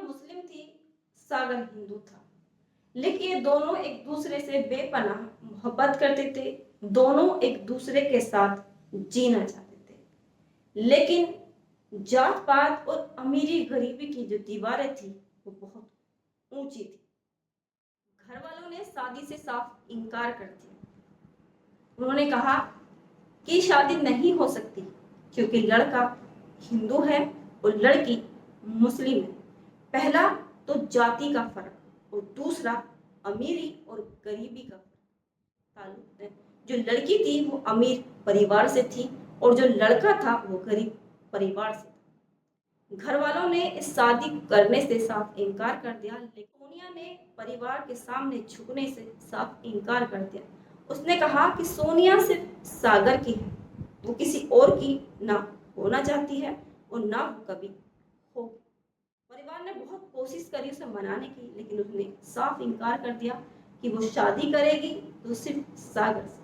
मुस्लिम थी, सागर हिंदू था। लेकिन ये दोनों एक दूसरे से बेपनाह मोहब्बत करते थे। दोनों एक दूसरे के साथ जीना चाहते थे। लेकिन जात पात और अमीरी गरीबी की जो दीवारें थी वो बहुत ऊंची थी। घर वालों ने शादी से साफ इनकार कर दिया। उन्होंने कहा कि शादी नहीं हो सकती क्योंकि लड़का हिंदू है और लड़की मुस्लिम है। पहला तो जाति का फर्क और दूसरा अमीरी और गरीबी का ताल्लुक है। जो लड़की थी वो अमीर परिवार से थी और जो लड़का था वो गरीब परिवार से था। घर वालों ने इस शादी करने से साफ इनकार कर दिया, लेकिन सोनिया ने परिवार के सामने झुकने से साफ इनकार कर दिया। उसने कहा कि सोनिया सिर्फ सागर की है, वो किसी और की ना होना चाहती है और ना वो कभी होगी। परिवार ने बहुत कोशिश करी उसे मनाने की, लेकिन उसने साफ इनकार कर दिया कि वो शादी करेगी तो सिर्फ सागर से।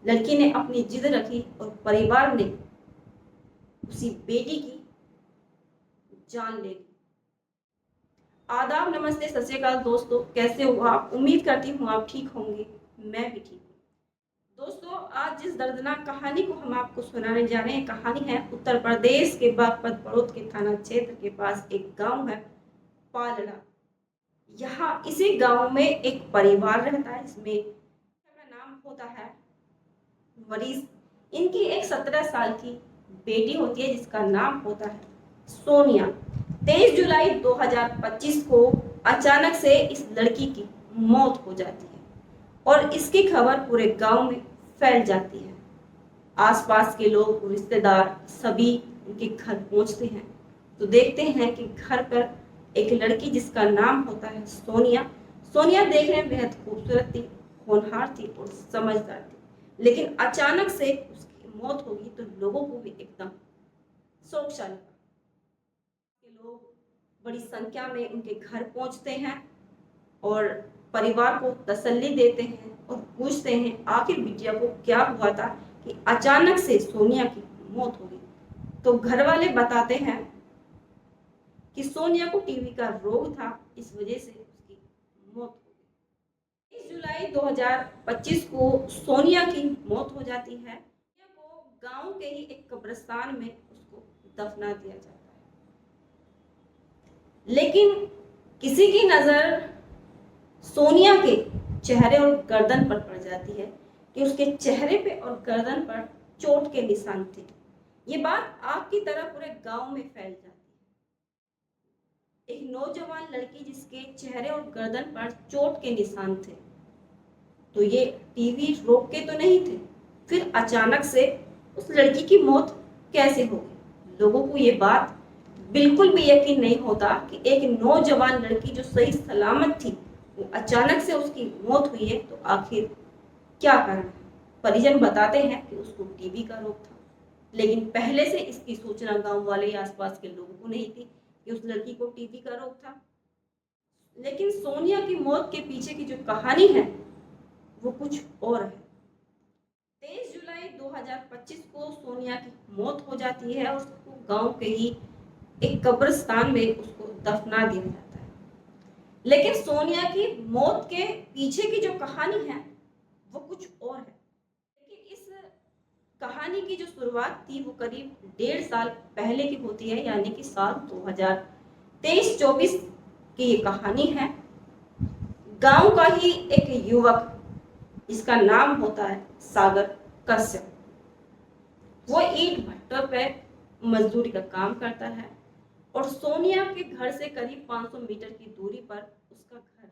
लड़की ने अपनी जिद रखी और परिवार ने उसी बेटी की जान ले ली। आदाब, नमस्ते, सत श्री अकाल दोस्तों, कैसे हो आप? उम्मीद करती हूँ आप ठीक होंगे। मैं भी ठीक हूँ। दोस्तों, आज जिस दर्दनाक कहानी को हम आपको सुनाने जा रहे हैं, कहानी है उत्तर प्रदेश के बागपत बड़ौद के थाना क्षेत्र के पास एक गांव है पालड़ा। यहाँ इसी गांव में एक परिवार रहता है जिसमें का नाम होता है वरीस। इनकी एक 17 साल की बेटी होती है जिसका नाम होता है सोनिया। 23 जुलाई 2025 को अचानक से इस लड़की की मौत हो जाती है और इसकी खबर पूरे गांव में फैल जाती है। आसपास के लोग, रिश्तेदार सभी उनके घर पहुंचते हैं तो देखते हैं कि घर पर एक लड़की जिसका नाम होता है सोनिया। सोनिया देखने में बेहद खूबसूरत थी, होनहार थी और समझदार थी। लेकिन अचानक से उसकी मौत होगी तो लोगों को भी एकदम शोक सा लगा। लोग बड़ी संख्या में उनके घर पहुंचते हैं और परिवार को तसल्ली देते हैं और पूछते हैं आखिर बिटिया को क्या हुआ था कि अचानक से सोनिया की मौत हो गई। तो घर वाले बताते हैं कि सोनिया को टीबी का रोग था, इस वजह से उसकी मौत हो गई। 30 जुलाई 2025 को सोनिया की मौत हो जाती है। सोनिया को गांव के ही एक कब्रिस्तान में उसको दफना दिया जाता है। लेकिन किसी की नजर सोनिया के चेहरे और गर्दन पर पड़ जाती है कि उसके चेहरे पे और गर्दन पर चोट के निशान थे। ये बात आग की तरह पूरे गांव में फैल जाती है। एक नौजवान लड़की जिसके चेहरे और गर्दन पर चोट के निशान थे, तो ये टीबी रोग के तो नहीं थे, फिर अचानक से उस लड़की की मौत कैसे हो गई? लोगों को ये बात बिल्कुल भी यकीन नहीं होता कि एक नौजवान लड़की जो सही सलामत थी वो अचानक से उसकी मौत हुई है, तो आखिर क्या कारण है? परिजन बताते हैं कि उसको टीबी का रोग था, लेकिन पहले से इसकी सूचना गांव वाले या आसपास के लोगों को नहीं थी कि उस लड़की को टीबी का रोग था। लेकिन सोनिया की मौत के पीछे की जो कहानी है वो कुछ और है। 23 जुलाई 2025 को सोनिया की मौत हो जाती है और उसको गांव के ही एक कब्रिस्तान में उसको दफना दिया जाता है। लेकिन सोनिया की मौत के पीछे की जो कहानी है वो कुछ और है। लेकिन इस कहानी की जो शुरुआत थी वो करीब 1.5 साल पहले की होती है, यानी कि साल 2023-24 की ये कहानी है। गांव का ही एक युवक जिसका नाम होता है सागर कश्यप, वो ईंट भट्टों पे मजदूरी का काम करता है और सोनिया के घर से करीब 500 मीटर की दूरी पर उसका घर।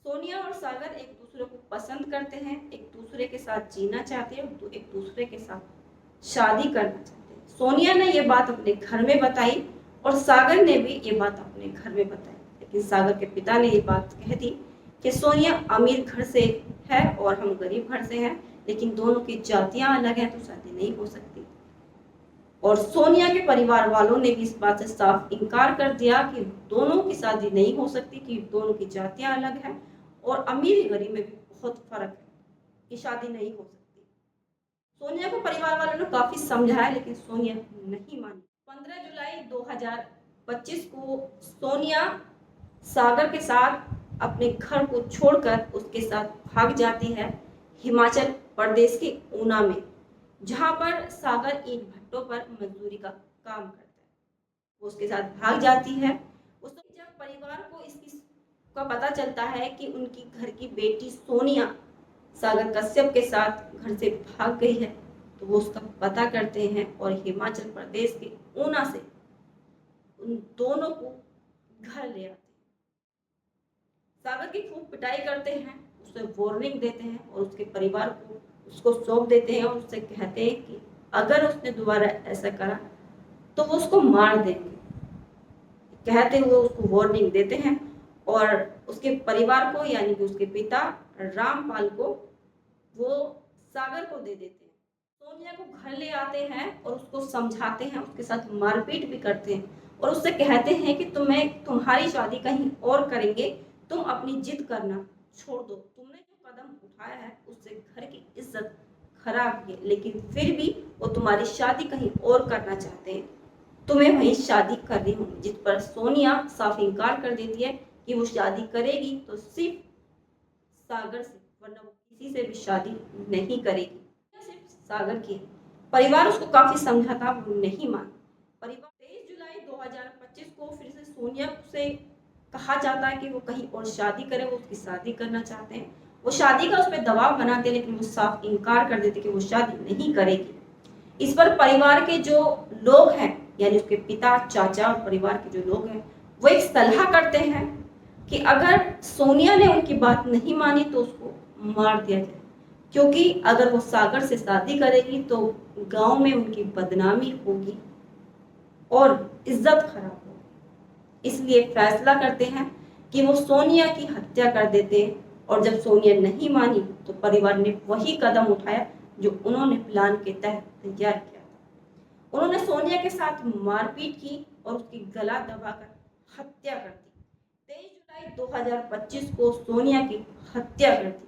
सोनिया और सागर एक दूसरे को पसंद करते हैं, एक दूसरे के साथ जीना चाहते हैं, तो एक दूसरे के साथ शादी करना चाहते हैं। सोनिया ने ये बात अपने घर में बताई और सागर ने भी ये बात अपने घर में बताई, लेकिन सागर के पिता ने ये बात कह दी कि सोनिया अमीर घर से है और हम गरीब घर से हैं, लेकिन दोनों की जातियां अलग हैं तो शादी नहीं हो सकती। और सोनिया के परिवार वालों ने भी इस बात से साफ इनकार कर दिया कि दोनों की शादी नहीं हो सकती, कि दोनों की जातियां अलग हैं और अमीर गरीब में भी बहुत फर्क है, कि शादी नहीं हो सकती। सोनिया को परिवार वालों ने काफी समझाया लेकिन सोनिया नहीं मानी। 15 जुलाई 2025 25 को सोनिया सागर के साथ अपने घर को छोड़कर उसके साथ भाग जाती है हिमाचल प्रदेश के ऊना में, जहां पर सागर ईंट भट्टों पर मजदूरी का काम करता है। वो उसके साथ भाग जाती है। उस जब परिवार को इसकी का पता चलता है कि उनकी घर की बेटी सोनिया सागर कश्यप के साथ घर से भाग गई है, तो वो उसका पता करते हैं और हिमाचल प्रदेश के ऊना से उन दोनों को घर ले आते हैं। सागर की खूब पिटाई करते हैं, उसे वार्निंग देते हैं और उसके परिवार को उसको सौंप देते हैं और उससे कहते हैं कि अगर उसने दोबारा ऐसा करा तो वो उसको मार देंगे। कहते हुए उसको वार्निंग देते हैं और उसके परिवार को यानी कि उसके पिता रामपाल को वो सागर को दे देते हैं। सोनिया को घर ले आते हैं और उसको समझाते हैं, उसके साथ मारपीट भी करते हैं और उससे कहते हैं कि तुम्हारी शादी कहीं और करेंगे, तुम अपनी जिद करना छोड़ दो। तुमने जो कदम उठाया है उससे घर की इज्जत खराब है, लेकिन फिर भी वो तुम्हारी शादी कहीं और करना चाहते हैं, तुम्हें वहीं शादी करनी होगी। जिस पर सोनिया साफ इनकार कर देती है कि वो शादी करेगी तो सिर्फ सागर से, वरना वो किसी से भी शादी नहीं करेगी। सिर्फ सागर की है। परिवार उसको काफी समझाता, वो नहीं मान। परिवार 23 जुलाई 2025 को फिर से सोनिया से कहा जाता है कि वो कहीं और शादी करे, वो उसकी शादी करना चाहते हैं। वो शादी का उस पर दबाव बनाते हैं, लेकिन वो साफ इनकार कर देते कि वो शादी नहीं करेगी। इस पर परिवार के जो लोग हैं यानी उसके पिता, चाचा और परिवार के जो लोग हैं वो एक सलाह करते हैं कि अगर सोनिया ने उनकी बात नहीं मानी तो उसको मार दिया जाए, क्योंकि अगर वो सागर से शादी करेगी तो गांव में उनकी बदनामी होगी और इज्जत खराब होगी। इसलिए फैसला करते हैं कि वो सोनिया की हत्या कर देते हैं और जब सोनिया नहीं मानी तो परिवार ने वही कदम उठाया जो उन्होंने प्लान के तहत तैयार किया था। उन्होंने सोनिया के साथ मारपीट की और उसकी गला दबाकर हत्या कर दी। 23 जुलाई 2025 को सोनिया की हत्या कर दी।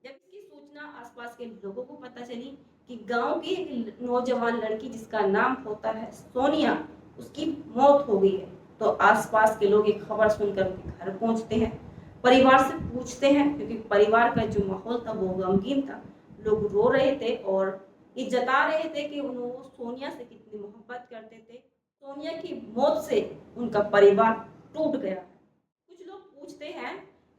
जब इसकी सूचना आसपास के लोगों को पता चली कि गांव की एक नौजवान लड़की जिसका नाम होता है सोनिया, उसकी मौत हो गई है, तो आसपास के लोग एक खबर सुनकर उनके घर पहुंचते हैं, परिवार से पूछते हैं, क्योंकि परिवार का जो माहौल था वो गमगीन था। लोग रो रहे थे और ये जता रहे थे कि उन्होंने सोनिया से कितनी मोहब्बत करते थे। सोनिया की मौत से उनका परिवार टूट गया। कुछ लोग पूछते हैं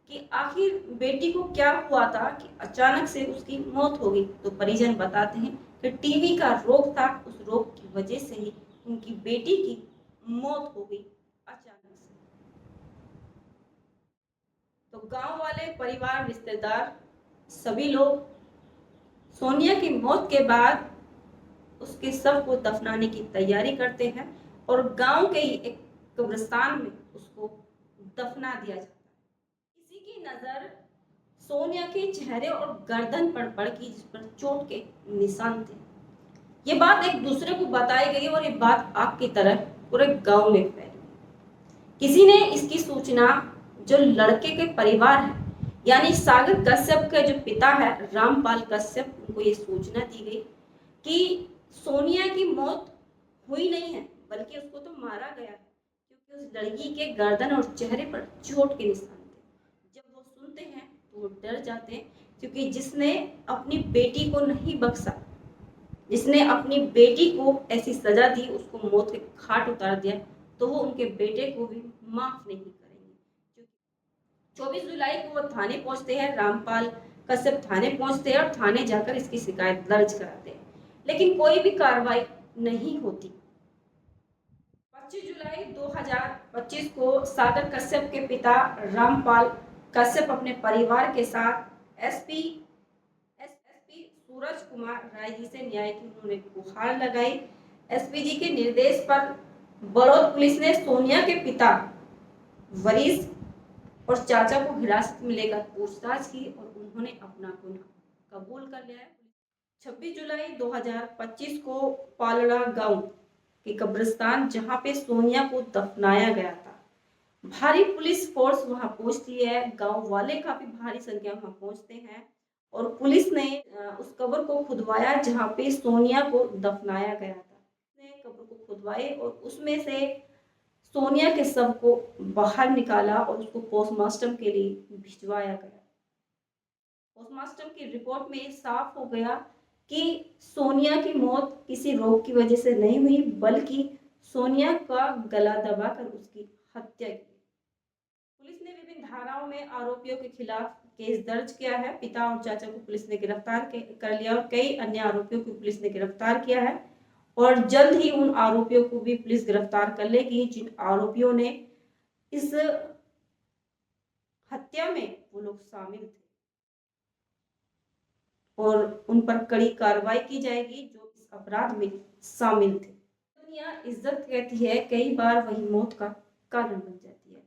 कि आखिर बेटी को क्या हुआ था कि अचानक से उसकी मौत हो गई, तो परिजन बताते हैं कि टीबी का रोग था, उस रोग की वजह से ही उनकी बेटी की मौत हो गई अचानक से। तो गांव वाले, परिवार, रिश्तेदार सभी लोग सोनिया की मौत के बाद उसके शव को दफनाने की तैयारी करते हैं और गांव के ही एक कब्रिस्तान में उसको दफना दिया जाता है। किसी की नजर सोनिया के चेहरे और गर्दन पर पड़की, जिस पर चोट के निशान थे। ये बात एक दूसरे को बताई गई और ये बात आग की तरह पूरे गांव में फैली। किसी ने इसकी सूचना जो लड़के के परिवार है यानी सागर कश्यप का जो पिता है रामपाल कश्यप, उनको ये सूचना दी गई कि सोनिया की मौत हुई नहीं है, बल्कि उसको तो मारा गया है, क्योंकि उस लड़की के गर्दन और चेहरे पर चोट के निशान थे। जब वो सुनते हैं तो वो डर जाते हैं, क्योंकि जिसने अपनी बेटी को नहीं बख्शा, जिसने अपनी बेटी को ऐसी सजा दी, उसको मौत के घाट उतार दिया, तो वो उनके बेटे को भी माफ नहीं करेंगे। 24 जुलाई को वो थाने पहुंचते हैं, रामपाल कश्यप थाने पहुंचते हैं और थाने जाकर इसकी शिकायत दर्ज कराते हैं, लेकिन कोई भी कार्रवाई नहीं होती। 25 जुलाई 2025 को सागर कश्यप के पिता रामपाल कश्यप अपने परिवार के साथ एसपी सूरज कुमार राय जी से न्याय की उन्होंने गुहार लगाई। एसपी जी के निर्देश पर बड़ौद पुलिस ने सोनिया के पिता वरीज और चाचा को हिरासत में लेकर पूछताछ की और उन्होंने अपना गुनाह कबूल कर लिया है। 26 जुलाई 2025 को पालड़ा गांव के कब्रिस्तान, जहां पे सोनिया को दफनाया गया था, भारी पुलिस फोर्स वहां पहुंचती है। गांव वाले काफी भारी संख्या में वहां पहुंचते हैं और पुलिस ने उस कब्र को खुदवाया जहां पे सोनिया को दफनाया गया था। उसने कब्र को खुदवाए और उसमें से सोनिया के शव को बाहर निकाला और उसको पोस्टमार्टम के लिए भिजवाया गया। पोस्टमार्टम की रिपोर्ट में साफ हो गया कि सोनिया की मौत किसी रोग की वजह से नहीं हुई, बल्कि सोनिया का गला दबाकर उसकी हत्या की। पुलिस ने विभिन्न धाराओं में आरोपियों के खिलाफ केस दर्ज किया है। पिता और चाचा को पुलिस ने गिरफ्तार कर लिया और कई अन्य आरोपियों को पुलिस ने गिरफ्तार किया है और जल्द ही उन आरोपियों को भी पुलिस गिरफ्तार कर लेगी जिन आरोपियों ने इस हत्या में वो लोग शामिल थे, और उन पर कड़ी कार्रवाई की जाएगी जो इस अपराध में शामिल थे। दुनिया इज्जत कहती है, कई बार वही मौत का कारण बन जाती है।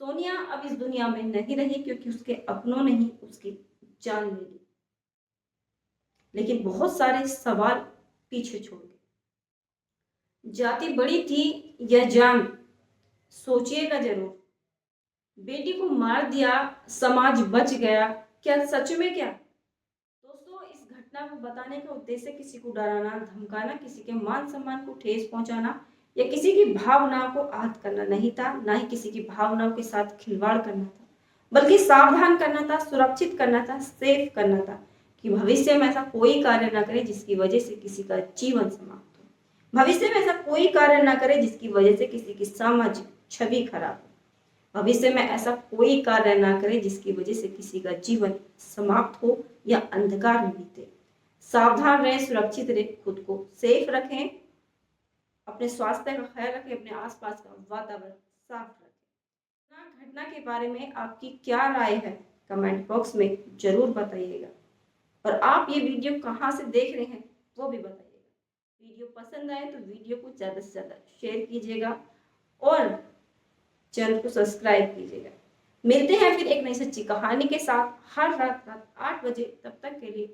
सोनिया अब इस दुनिया में नहीं रही क्योंकि उसके अपनों ने ही उसकी जान ले ली, लेकिन बहुत सारे सवाल पीछे छोड़ गए। जाति बड़ी थी या जान, सोचिएगा जरूर। बेटी को मार दिया, समाज बच गया, क्या सच में? क्या दोस्तों, इस घटना को बताने का उद्देश्य किसी को डराना, धमकाना, किसी के मान सम्मान को ठेस पहुंचाना या किसी की भावनाओं को आहत करना नहीं था, ना ही किसी की भावनाओं के साथ खिलवाड़ करना था, बल्कि सावधान करना था, सुरक्षित करना था, सेफ करना था कि भविष्य में ऐसा कोई कार्य ना करे जिसकी वजह से किसी का जीवन समाप्त हो। भविष्य में ऐसा कोई कार्य ना करे जिसकी वजह से किसी की सामाजिक छवि खराब हो। भविष्य में ऐसा कोई कार्य ना करे जिसकी वजह से किसी का जीवन समाप्त हो या अंधकार में बीते। सावधान रहें, सुरक्षित रहें, खुद को सेफ रखें, अपने स्वास्थ्य का ख्याल रखें, अपने आसपास का वातावरण साफ रखें। घटना के बारे में आपकी क्या राय है कमेंट बॉक्स में जरूर बताइएगा, और आप ये वीडियो कहाँ से देख रहे हैं वो भी बताइएगा। वीडियो पसंद आए तो वीडियो को ज़्यादा से ज़्यादा शेयर कीजिएगा और चैनल को सब्सक्राइब कीजिएगा। मिलते हैं फिर एक नई सच्ची कहानी के साथ हर रात 8 बजे। तब तक के लिए